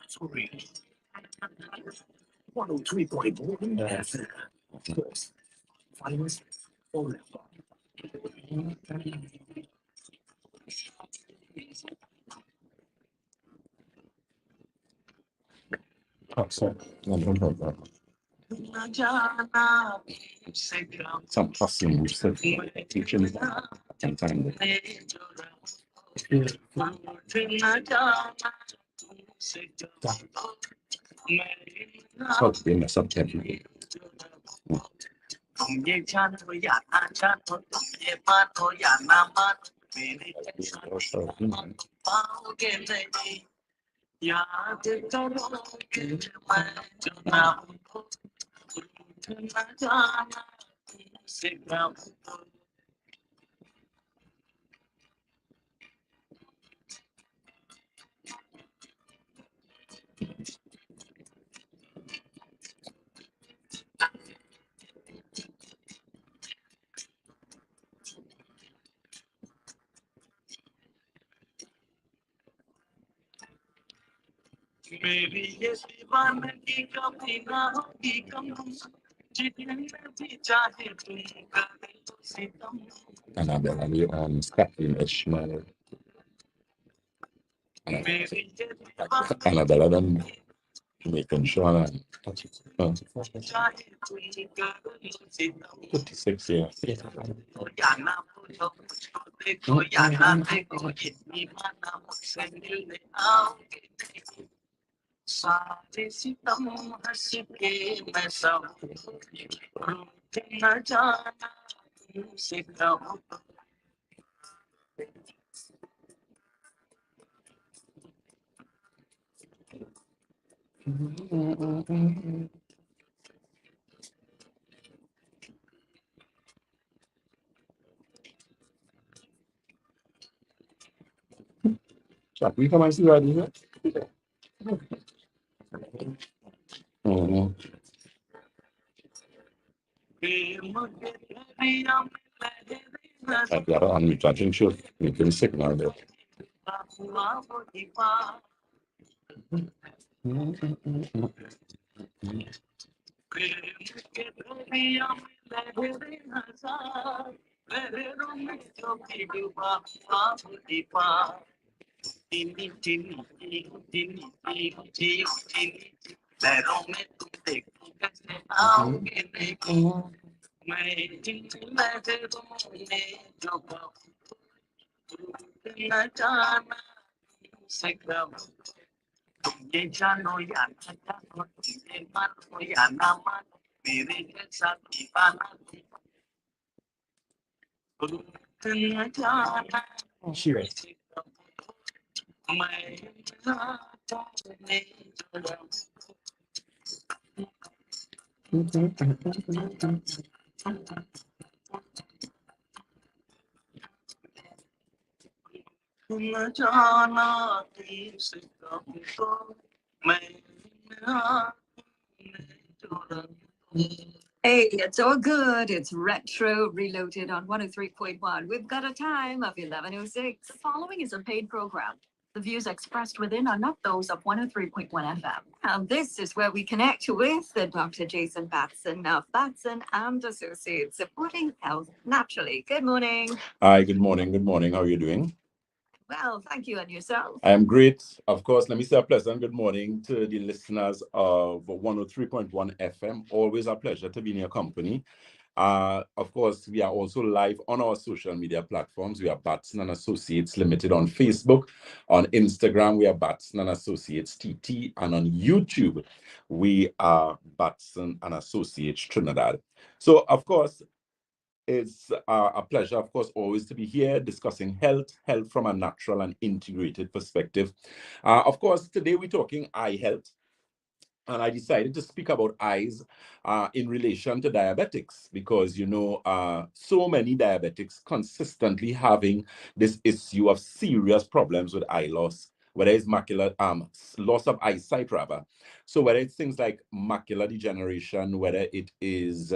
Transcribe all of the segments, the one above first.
Sorry. 103.1 finest forever. Oh, sorry. I don't know that. Some custom research teaching sometime. So it's been a subject. Annabella on Scotland Ishmael. Annabella then making sure that 56 years. So we come and see what is it? I'm judging sure you can signal there. Hey, it's all good. It's Retro Reloaded on 103.1. We've got a time of 11:06. The following is a paid program. The views expressed within are not those of 103.1 FM. And this is where we connect with Dr. Jason Batson of Batson and Associates, supporting health naturally. Good morning. Hi, good morning. Good morning. How are you doing? Well, thank you. And yourself? I am great. Of course, let me say a pleasant good morning to the listeners of 103.1 FM. Always a pleasure to be in your company. Of course, we are also live on our social media platforms. We are Batson and Associates Limited on Facebook. On Instagram, we are Batson and Associates TT. And on YouTube, we are Batson and Associates Trinidad. So, of course, it's a pleasure, of course, always to be here discussing health from a natural and integrated perspective. Of course, today we're talking eye health. And I decided to speak about eyes in relation to diabetics because, you know, so many diabetics consistently having this issue of serious problems with eye loss, whether it's macular, loss of eyesight rather. So whether it's things like macular degeneration, whether it is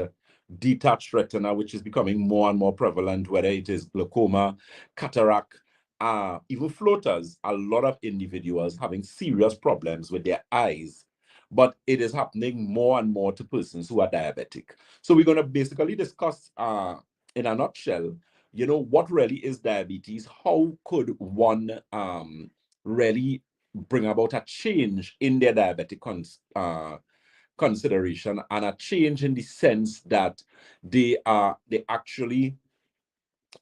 detached retina, which is becoming more and more prevalent, whether it is glaucoma, cataract, even floaters, a lot of individuals having serious problems with their eyes, but it is happening more and more to persons who are diabetic. So we're going to basically discuss, in a nutshell, what really is diabetes? How could one really bring about a change in their diabetic consideration, and a change in the sense that they actually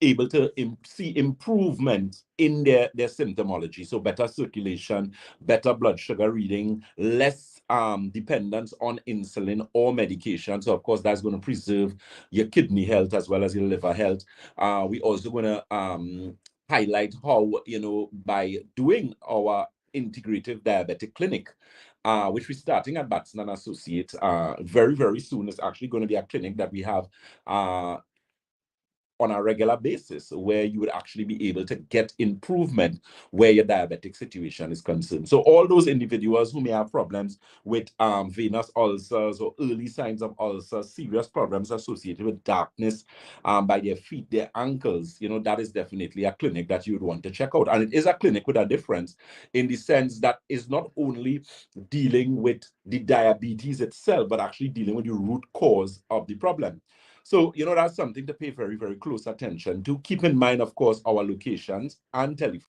able to see improvement in their symptomology. So better circulation, better blood sugar reading, less dependence on insulin or medication. So of course that's going to preserve your kidney health as well as your liver health. We also going to highlight how, by doing our integrative diabetic clinic, which we're starting at Batson and Associates very, very soon. It's actually going to be a clinic that we have on a regular basis, where you would actually be able to get improvement where your diabetic situation is concerned. So all those individuals who may have problems with venous ulcers or early signs of ulcers, serious problems associated with darkness by their feet, their ankles, that is definitely a clinic that you would want to check out. And it is a clinic with a difference, in the sense that it's not only dealing with the diabetes itself, but actually dealing with the root cause of the problem. So, that's something to pay very, very close attention to. Keep in mind, of course, our locations and telephone.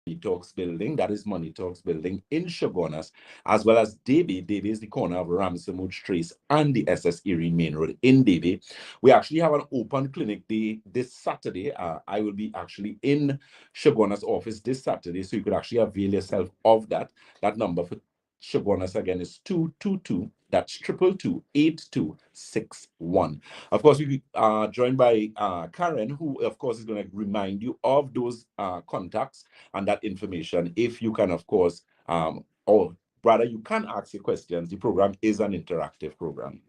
Money Talks building, that is Money Talks building in Shogunas, as well as Davie. Davie is the corner of Ramsey Trace and the SS Erie Main Road in Davie. We actually have an open clinic day this Saturday. I will be actually in Shogunas office this Saturday, so you could actually avail yourself of that. That number for Shogunas again is 222. That's 222-8261. Of course, we are joined by Karen, who, of course, is going to remind you of those contacts and that information. If you can, of course, or rather, you can ask your questions. The program is an interactive program.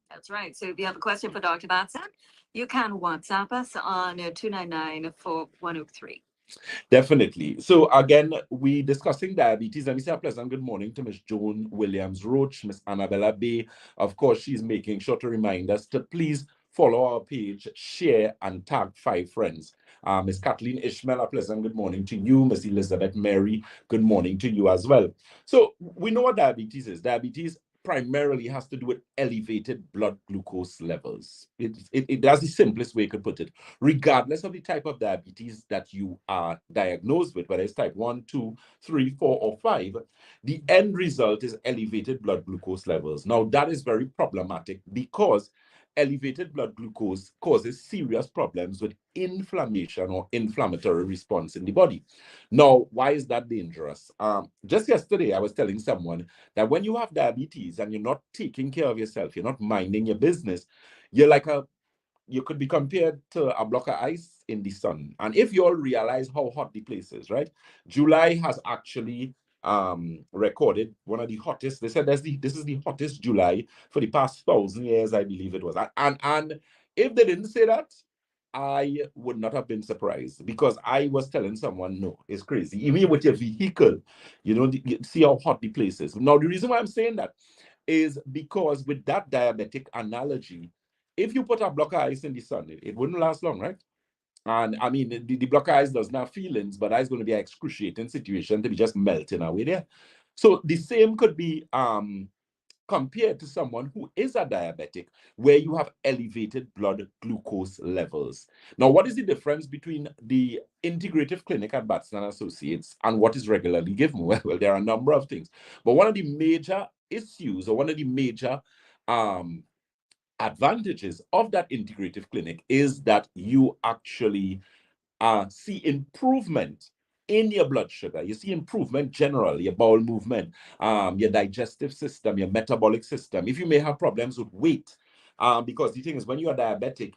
That's right. So if you have a question for Dr. Batson, you can WhatsApp us on 299-4103. Definitely. So again, we discussing diabetes. Let me say a pleasant good morning to Miss Joan Williams Roach, Miss Annabella Bay. Of course, she's making sure to remind us to please follow our page, share, and tag 5 friends. Miss Kathleen Ishmael, a pleasant good morning to you. Miss Elizabeth Mary, good morning to you as well. So we know what diabetes is. Diabetes primarily has to do with elevated blood glucose levels. That's the simplest way you could put it. Regardless of the type of diabetes that you are diagnosed with, whether it's type 1, 2, 3, 4, or 5, the end result is elevated blood glucose levels. Now, that is very problematic because elevated blood glucose causes serious problems with inflammation or inflammatory response in the body. Now, why is that dangerous? Just yesterday, I was telling someone that when you have diabetes and you're not taking care of yourself, you're not minding your business, you could be compared to a block of ice in the sun. And if you all realize how hot the place is, right? July has actually recorded one of the hottest. They said this is the hottest July for the past 1,000 years, I believe it was. And if they didn't say that, I would not have been surprised, because I was telling someone, no, it's crazy. Even with your vehicle, you see how hot the place is. Now, the reason why I'm saying that is because with that diabetic analogy, if you put a block of ice in the sun, it wouldn't last long, right? And I mean, the block of ice doesn't have feelings, but that's going to be an excruciating situation to be just melting away there. So the same could be compared to someone who is a diabetic, where you have elevated blood glucose levels. Now, what is the difference between the integrative clinic at Batson and Associates and what is regularly given? Well, there are a number of things, but one of the major issues, or one of the major advantages of that integrative clinic, is that you actually see improvement in your blood sugar. You see improvement generally, your bowel movement, your digestive system, your metabolic system. If you may have problems with weight, because the thing is, when you are diabetic,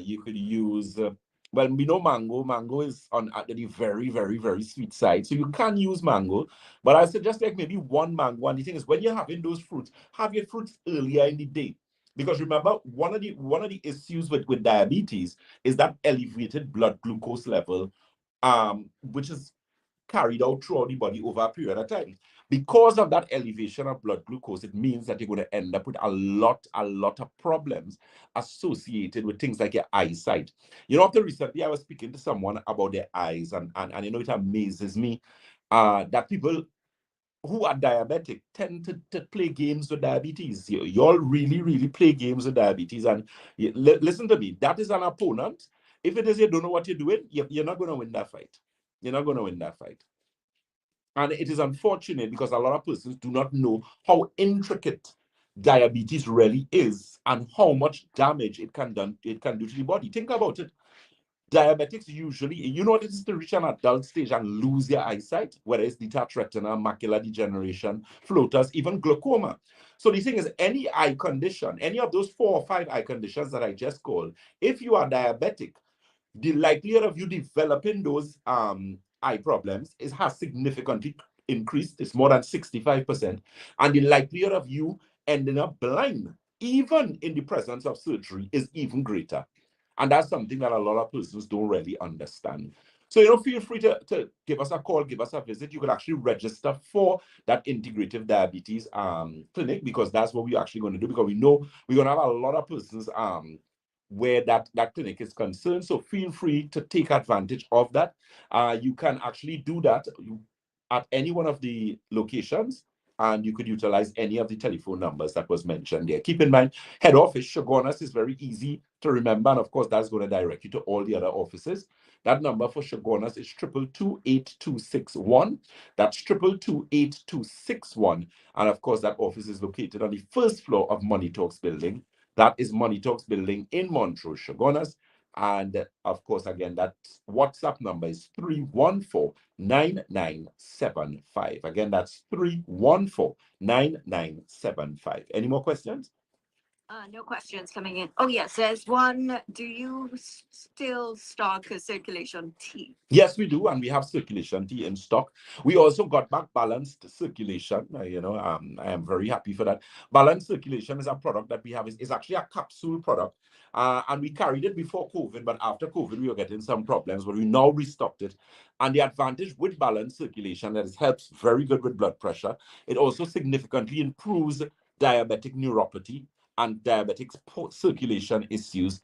You could use, well, we know mango. Mango is on at the very, very, very sweet side. So you can use mango. But I suggest like maybe one mango. And the thing is, when you're having those fruits, have your fruits earlier in the day. Because remember, one of the issues with diabetes is that elevated blood glucose level, which is carried out throughout the body over a period of time. Because of that elevation of blood glucose, it means that you're going to end up with a lot of problems associated with things like your eyesight. Up to recently, I was speaking to someone about their eyes, and it amazes me that people who are diabetic tend to play games with diabetes. You all really, really play games with diabetes. And listen to me, that is an opponent. If it is you don't know what you're doing, you're not going to win that fight. You're not going to win that fight. And it is unfortunate because a lot of persons do not know how intricate diabetes really is and how much damage it can do to the body. Think about it. Diabetics usually, what it is to reach an adult stage and lose your eyesight, whether it's detached retina, macular degeneration, floaters, even glaucoma. So the thing is, any eye condition, any of those 4 or 5 eye conditions that I just called, if you are diabetic, the likelihood of you developing those eye problems has significantly increased. It's more than 65%. And the likelihood of you ending up blind, even in the presence of surgery, is even greater. And that's something that a lot of persons don't really understand. So, feel free to give us a call, give us a visit. You can actually register for that integrative diabetes clinic, because that's what we're actually going to do, because we know we're going to have a lot of persons where that clinic is concerned. So feel free to take advantage of that. You can actually do that at any one of the locations, and you could utilize any of the telephone numbers that was mentioned there. Keep in mind, head office, Shogunas, is very easy to remember, and of course, that's going to direct you to all the other offices. That number for Shogunas is 222-8261. That's 222-8261. And of course, that office is located on the first floor of Money Talks building. That is Money Talks building in Montrose, Shogunas. And of course, again, that WhatsApp number is 314-9975. Again, that's 314-9975. Any more questions? No questions coming in. Oh, yes, there's one. Do you still stock a circulation tea? Yes, we do, and we have circulation tea in stock. We also got back balanced circulation. I am very happy for that. Balanced circulation is a product that we have. Is actually a capsule product, and we carried it before COVID, but after COVID, we were getting some problems, but we now restocked it. And the advantage with balanced circulation that it helps very good with blood pressure. It also significantly improves diabetic neuropathy and diabetic circulation issues.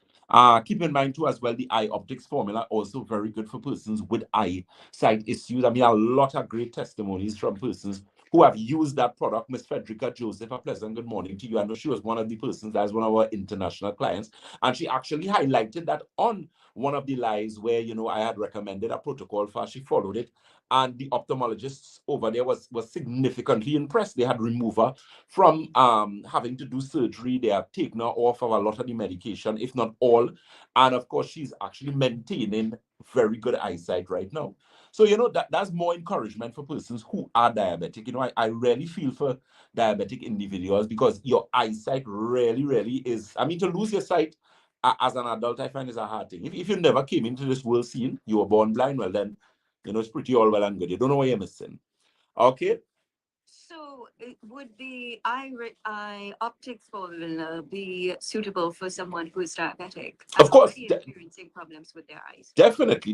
Keep in mind too as well, the eye optics formula also very good for persons with eyesight issues. I mean, a lot of great testimonies from persons who have used that product. Miss Frederica Joseph, a pleasant good morning to you. I know she was one of the persons that is one of our international clients, and she actually highlighted that on one of the lives where I had recommended a protocol for her. She followed it, and the ophthalmologists over there was significantly impressed. They had removed her from having to do surgery. They have taken her off of a lot of the medication, if not all. And of course, she's actually maintaining very good eyesight right now. So, that's more encouragement for persons who are diabetic. I really feel for diabetic individuals, because your eyesight really, really is, I mean, to lose your sight as an adult, I find is a hard thing. If you never came into this world scene, you were born blind, well, then, it's pretty all well and good. You don't know what you're missing. Okay. So would the eye optics formula be suitable for someone who is diabetic? Of course. Already experiencing problems with their eyes. Definitely.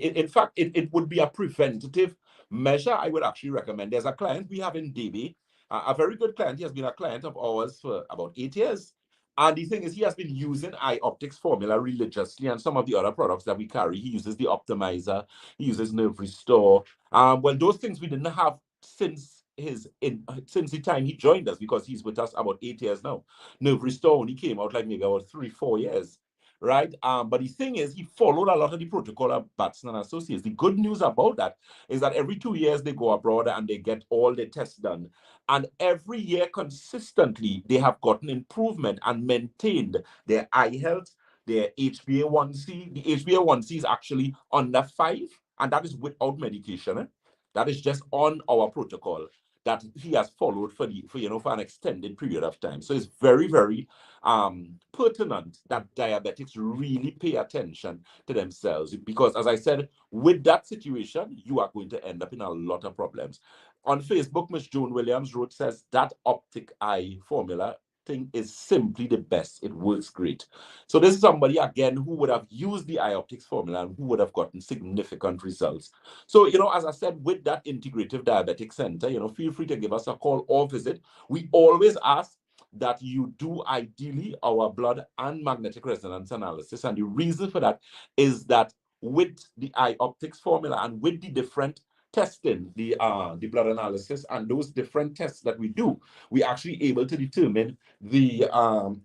In fact, it would be a preventative measure I would actually recommend. There's a client we have in DB, a very good client. He has been a client of ours for about 8 years. And the thing is, he has been using eye optics formula religiously, and some of the other products that we carry. He uses the optimizer, he uses Nerve Restore. Well, those things we didn't have since the time he joined us, because he's with us about 8 years now. Nerve Restore only came out like maybe about 3-4 years. Right. But the thing is, he followed a lot of the protocol of Batson and Associates. The good news about that is that every 2 years they go abroad and they get all the tests done. And every year consistently, they have gotten improvement and maintained their eye health, their HbA1c. The HbA1c is actually under 5, and that is without medication. That is just on our protocol. that he has followed for for an extended period of time. So it's very, very pertinent that diabetics really pay attention to themselves, because as I said, with that situation, you are going to end up in a lot of problems. On Facebook, Miss Joan Williams wrote, says that optic eye formula thing is simply the best. It works great. So this is somebody again who would have used the iOptics formula and who would have gotten significant results. So, as I said, with that integrative diabetic center, feel free to give us a call or visit. We always ask that you do ideally our blood and magnetic resonance analysis. And the reason for that is that with the iOptics formula and with the different testing, the blood analysis and those different tests that we do, we actually able to determine the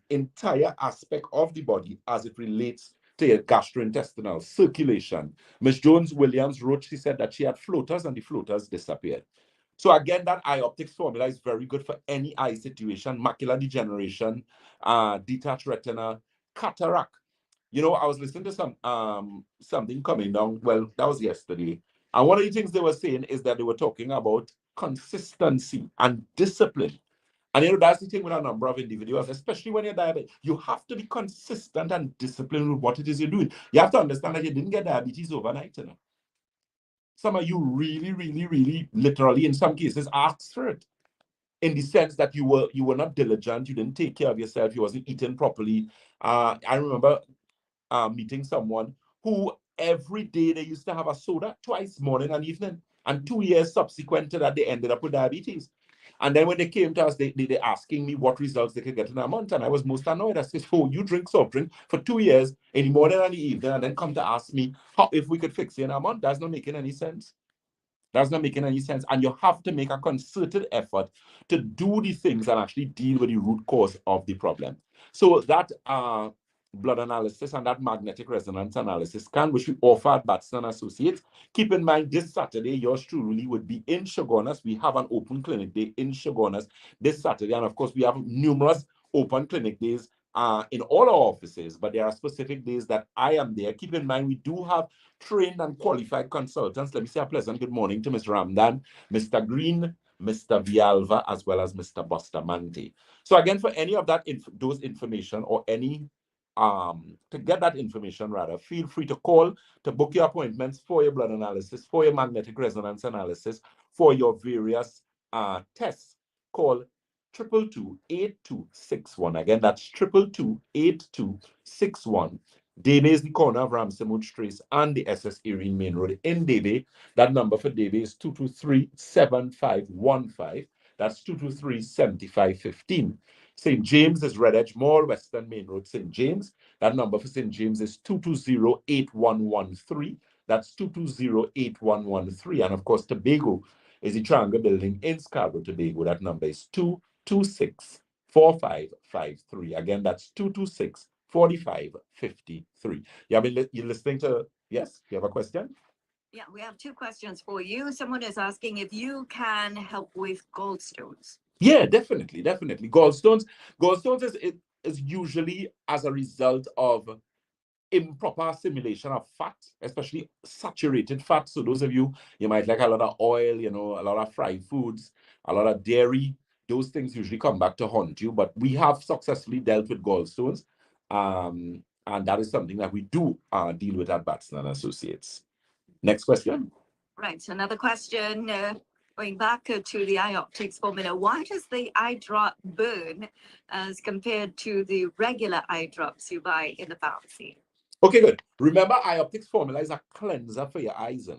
entire aspect of the body as it relates to your gastrointestinal circulation. Ms. Jones Williams wrote, she said that she had floaters and the floaters disappeared. So again, that iOptics formula is very good for any eye situation: macular degeneration, detached retina, cataract. I was listening to something coming down. Well, that was yesterday. And one of the things they were saying is that they were talking about consistency and discipline. And that's the thing with a number of individuals, especially when you're diabetic. You have to be consistent and disciplined with what it is you're doing. You have to understand that you didn't get diabetes overnight. Some of you really, really, really, literally, in some cases, asked for it, in the sense that you were not diligent, you didn't take care of yourself, you wasn't eating properly. I remember meeting someone who every day they used to have a soda twice, morning and evening, and 2 years subsequent to that, they ended up with diabetes. And then when they came to us, they asking me what results they could get in a month. And I was most annoyed. I said, oh, you drink soft drink for 2 years in the morning and the evening, and then come to ask me how if we could fix it in a month. That's not making any sense. That's not making any sense. And you have to make a concerted effort to do the things and actually deal with the root cause of the problem. So that blood analysis and that magnetic resonance analysis scan, which we offer at Batson Associates. Keep in mind, this Saturday, yours truly would be in Shogunas. We have an open clinic day in Shogunas this Saturday. And of course, we have numerous open clinic days in all our offices, but there are specific days that I am there. Keep in mind, we do have trained and qualified consultants. Let me say a pleasant good morning to Mr. Ramdan, Mr. Green, Mr. Vialva, as well as Mr. Bustamante. So again, for any of that those information or any to get that information rather, feel free to call to book your appointments for your blood analysis, for your magnetic resonance analysis, for your various tests. Call 222-8261. Again, that's 222-8261. Debe is the corner of Ramsamud Trace and the SS Erin Main Road in Debe. That number for Debe is 223-7515. That's 223-7515. St. James is Red Edge Mall, Western Main Road, St. James. That number for St. James is 220-8113. That's 220-8113. And of course, Tobago is the Triangle Building in Scarborough, Tobago. That number is 226-4553. Again, that's 226-4553. You're listening to, yes? You have a question? Yeah, we have two questions for you. Someone is asking if you can help with gallstones. Yeah, definitely. Gallstones is usually as a result of improper assimilation of fat, especially saturated fat. So those of you might like a lot of oil, a lot of fried foods, a lot of dairy. Those things usually come back to haunt you. But we have successfully dealt with gallstones, and that is something that we do deal with at Batson and Associates. Next question. Right. So another question. Going back to the iOptics formula, why does the eye drop burn as compared to the regular eye drops you buy in the pharmacy? Okay, good. Remember, iOptics formula is a cleanser for your eyes.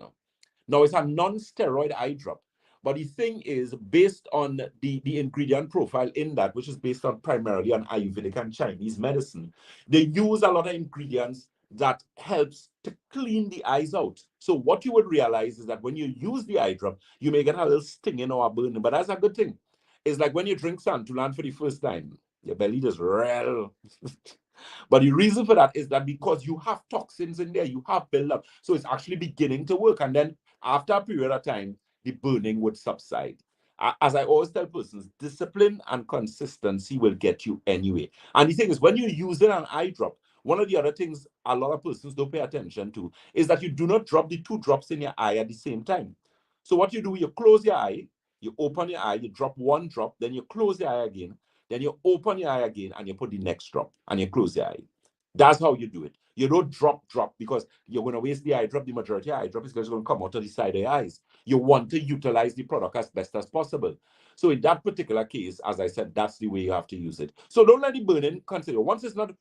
Now, it's a non-steroid eye drop. But the thing is, based on the ingredient profile in that, which is based on primarily on Ayurvedic and Chinese medicine, they use a lot of ingredients that helps to clean the eyes out. So what you would realize is that when you use the eye drop, you may get a little stinging or a burning, but that's a good thing. It's like when you drink Santulan for the first time, your belly does well. But the reason for that is that because you have toxins in there, you have build-up. So it's actually beginning to work. And then after a period of time, the burning would subside. As I always tell persons, discipline and consistency will get you anyway. And the thing is, when you're using an eye drop, one of the other things a lot of persons don't pay attention to is that you do not drop the 2 drops in your eye at the same time. So what you do, you close your eye, You open your eye, you drop one drop, then you close the eye again, then you open your eye again, and you put the next drop, and you close the eye. That's how you do it. You don't drop, because you're going to waste the eye drop. The majority of eye drop is going to come out of the side of your eyes. You want to utilize the product as best as possible. So in that particular case, as I said, that's the way you have to use it. So don't let the burning consider. Once it's not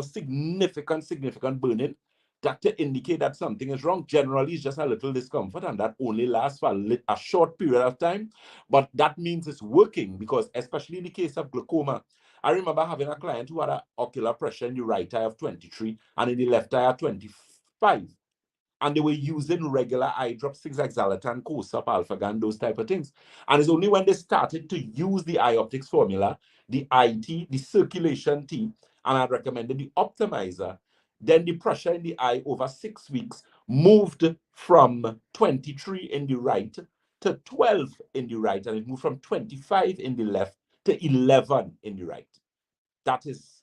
significant burning, that to indicate that something is wrong. Generally, it's just a little discomfort, and that only lasts for a short period of time. But that means it's working, because especially in the case of glaucoma, I remember having a client who had an ocular pressure in the right eye of 23 and in the left eye of 25. And they were using regular eye drops, things like Xalatan, Cosap, Alphagan, those type of things. And it's only when they started to use the eye optics formula, the IT, the circulation T, and I recommended the optimizer, then the pressure in the eye over 6 weeks moved from 23 in the right to 12 in the right, and it moved from 25 in the left to 11 in the right. That is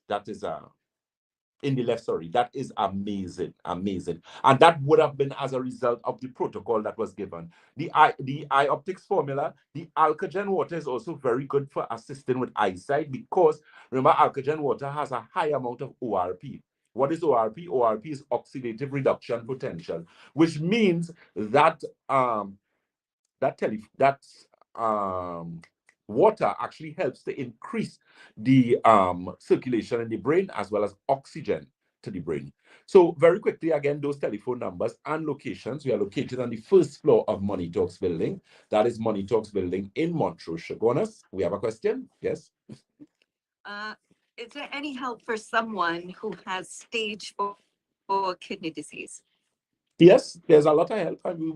in the left, sorry. That is amazing, amazing. And that would have been as a result of the protocol that was given. The eye optics formula, the alkagen water is also very good for assisting with eyesight, because remember, alkagen water has a high amount of ORP. What is ORP? ORP is oxidative reduction potential, which means that water actually helps to increase the circulation in the brain, as well as oxygen to the brain. So very quickly, again, those telephone numbers and locations. We are located on the first floor of Money Talks building. That is Money Talks building in Montrose, Chaguanas. We have a question? Yes. Is there any help for someone who has stage 4 kidney disease? Yes, there's a lot of help. I mean,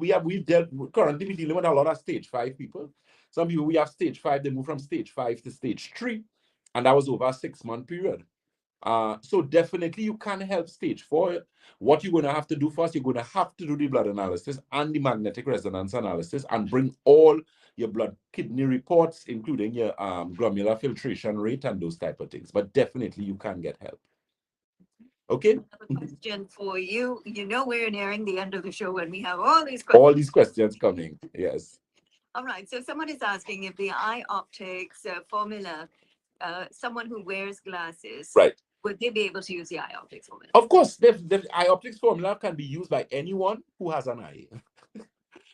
currently we're dealing with a lot of stage 5 people. Some people, we have stage 5, they move from stage 5 to stage 3, and that was over a 6-month period. So definitely you can help stage 4. What you're going to have to do first, you're going to have to do the blood analysis and the magnetic resonance analysis, and bring all your blood kidney reports, including your glomerular filtration rate and those type of things. But definitely you can get help. Okay. Question for you. You know, we're nearing the end of the show when we have all these questions. All these questions coming. Yes. All right. So someone is asking if the eye optics formula, someone who wears glasses, Right. would they be able to use the eye optics formula? Of course, the eye optics formula can be used by anyone who has an eye.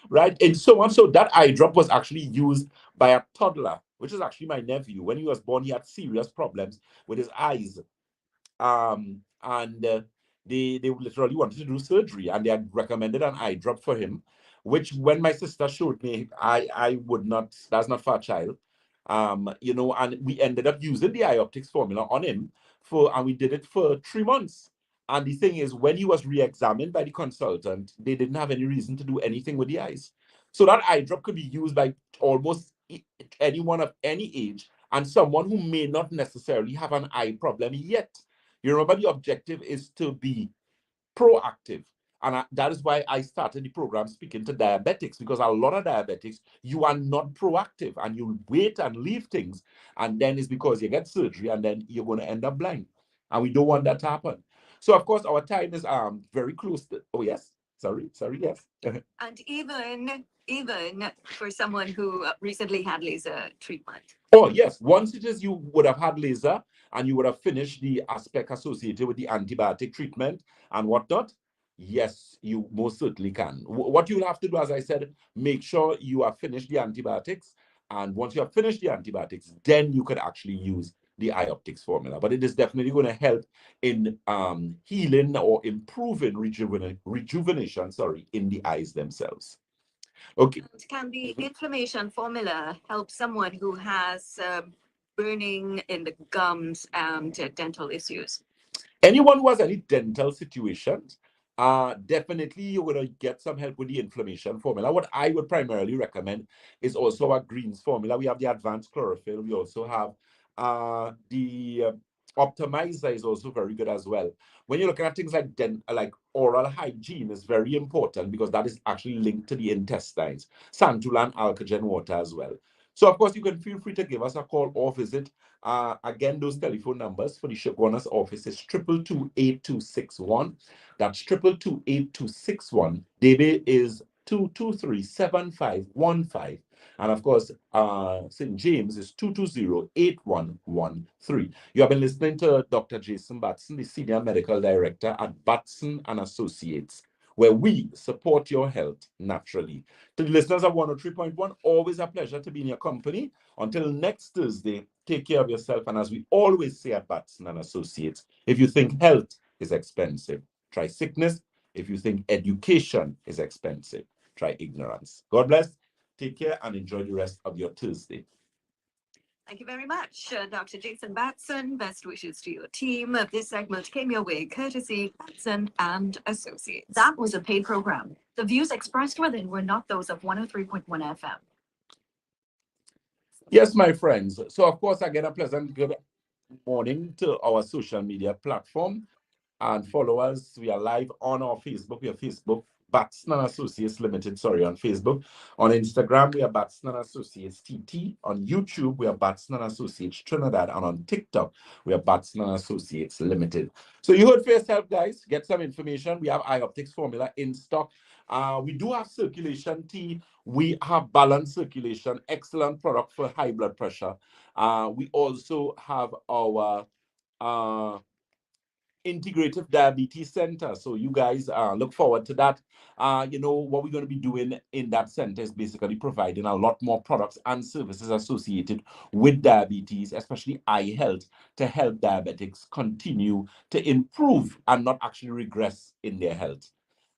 Right. And so on. So that eye drop was actually used by a toddler, which is actually my nephew. When he was born, he had serious problems with his eyes. They literally wanted to do surgery, and they had recommended an eye drop for him, which when my sister showed me, I would not, that's not for a child. And we ended up using the eye optics formula on him and we did it for 3 months. And the thing is, when he was re-examined by the consultant, they didn't have any reason to do anything with the eyes. So that eye drop could be used by almost anyone of any age, and someone who may not necessarily have an eye problem yet. You remember, the objective is to be proactive. And that is why I started the program speaking to diabetics, because a lot of diabetics, you are not proactive and you wait and leave things. And then it's because you get surgery and then you're going to end up blind. And we don't want that to happen. So, of course, our time is very close to, oh, yes. Sorry, yes. And even for someone who recently had laser treatment. Oh, yes. Once it is you would have had laser and you would have finished the aspect associated with the antibiotic treatment and whatnot, yes, you most certainly can. What you'll have to do, as I said, make sure you have finished the antibiotics. And once you have finished the antibiotics, then you could actually use the eye optics formula. But it is definitely going to help in healing or improving rejuvenation, in the eyes themselves. Okay. And can the inflammation formula help someone who has burning in the gums and dental issues? Anyone who has any dental situations, definitely you're going to get some help with the inflammation formula. What I would primarily recommend is also our greens formula. We have the advanced chlorophyll. We also have the optimizer is also very good as well. When you're looking at things like oral hygiene is very important, because that is actually linked to the intestines. Santulan alkagen water as well. So, of course, you can feel free to give us a call or visit. Again, those telephone numbers for the Chaguanas office is 222-8261. That's 222-8261. Debe is 223-7515. And of course, St. James is 220-8113. You have been listening to Dr. Jason Batson, the Senior Medical Director at Batson and Associates, where we support your health naturally. To the listeners of 103.1, always a pleasure to be in your company. Until next Thursday, take care of yourself. And as we always say at Batson and Associates, if you think health is expensive, try sickness. If you think education is expensive, try ignorance. God bless. Take care and enjoy the rest of your Tuesday. Thank you very much, Dr. Jason Batson. Best wishes to your team. This segment came your way courtesy Batson and Associates. That was a paid program. The views expressed within were not those of 103.1 FM. Yes, my friends. So, of course, again, a pleasant good morning to our social media platform and followers. We are live on our Facebook. We are Facebook, Batson and Associates Limited, on Facebook. On Instagram, we are Batson and Associates TT. On YouTube, we are Batson and Associates Trinidad. And on TikTok, we are Batson and Associates Limited. So you heard for yourself, guys. Get some information. We have iOptics formula in stock. We do have circulation tea. We have balanced circulation, excellent product for high blood pressure. We also have our integrative diabetes center, so you guys look forward to that. What we're going to be doing in that center is basically providing a lot more products and services associated with diabetes, especially eye health, to help diabetics continue to improve and not actually regress in their health.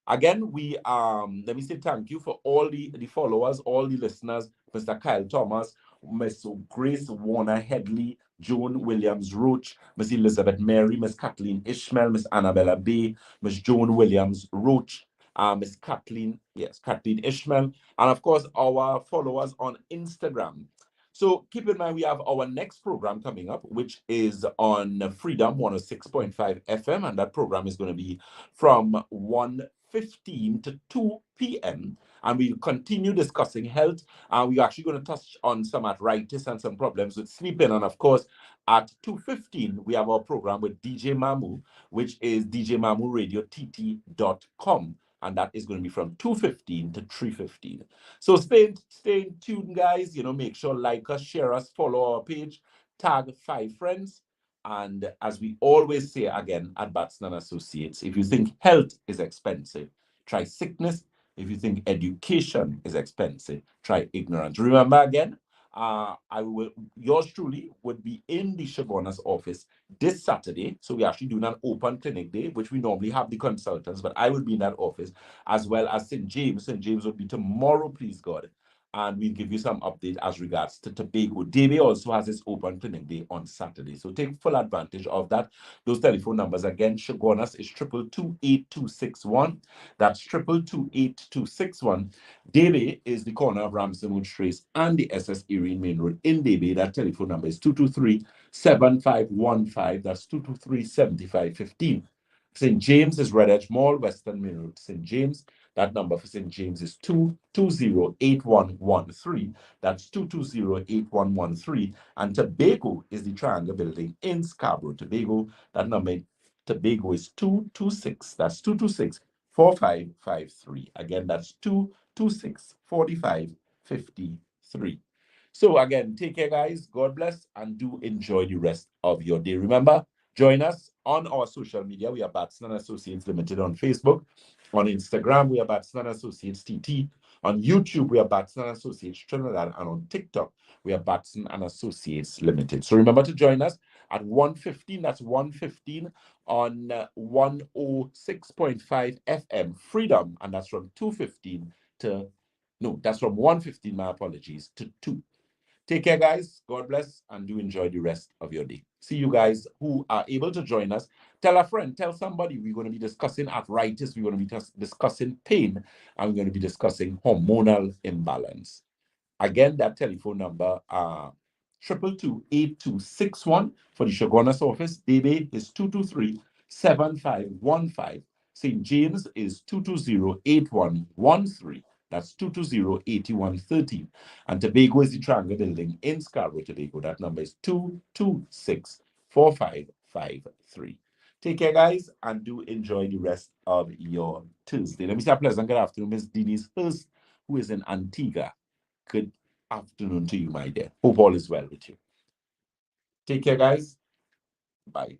Again, we let me say thank you for all the followers, all the listeners, Mr. Kyle Thomas, Miss Grace Warner Headley, Joan Williams Roach, Miss Elizabeth Mary, Miss Kathleen Ishmael, Miss Annabella Bay, Miss Joan Williams Roach, Miss Kathleen Ishmael, and of course our followers on Instagram. So keep in mind we have our next program coming up, which is on Freedom 106.5 FM, and that program is going to be from 1:15 to 2 p.m. And we'll continue discussing health. We're actually going to touch on some arthritis and some problems with sleeping. And of course, at 2:15, we have our program with DJ Mamu, which is djmamuradiott.com. And that is going to be from 2:15 to 3:15. So stay tuned, guys. Make sure like us, share us, follow our page, tag 5 friends. And as we always say again at Batson and Associates, if you think health is expensive, try sickness. If you think education is expensive, try ignorance. Remember again, yours truly would be in the Shoguna's office this Saturday. So we're actually doing an open clinic day, which we normally have the consultants, but I will be in that office, as well as St. James. St. James will be tomorrow, please God. And we'll give you some update as regards to Tobago. Davey also has his open clinic day on Saturday. So take full advantage of that. Those telephone numbers again, Shoguna's is 222-8261. That's 222-8261. Davey is the corner of Ramsonwood Trace and the SS Erie Main Road in Davey. That telephone number is 223-7515. That's 223-7515. St. James is Red Edge Mall, Western Main Road, St. James. That number for St. James is 220-8113. That's 220-8113. And Tobago is the Triangle Building in Scarborough, Tobago. That number in Tobago is 226. That's 226-4553. Again, that's 226-4553. So again, take care, guys. God bless, and do enjoy the rest of your day. Remember, join us on our social media. We are Batson and Associates Limited on Facebook. On Instagram, we are Batson and Associates TT. On YouTube, we are Batson and Associates Trinidad. And on TikTok, we are Batson and Associates Limited. So remember to join us at 1:15. That's 1:15 on 106.5 FM Freedom. And that's from 2:15 to, no, that's from 1:15, my apologies, to 2. Take care, guys. God bless, and do enjoy the rest of your day. See you guys who are able to join us. Tell a friend, tell somebody. We're going to be discussing arthritis. We're going to be discussing pain, and we're going to be discussing hormonal imbalance. Again, that telephone number, 222-8261 for the Shoguna's office. Davey is 223-7515. St. James is 220-8113. That's 220-8113. And Tobago is the Triangle Building in Scarborough, Tobago. That number is 226-4553. Take care, guys, and do enjoy the rest of your Tuesday. Let me say a pleasant good afternoon, Miss Denise Hurst, who is in Antigua. Good afternoon to you, my dear. Hope all is well with you. Take care, guys. Bye.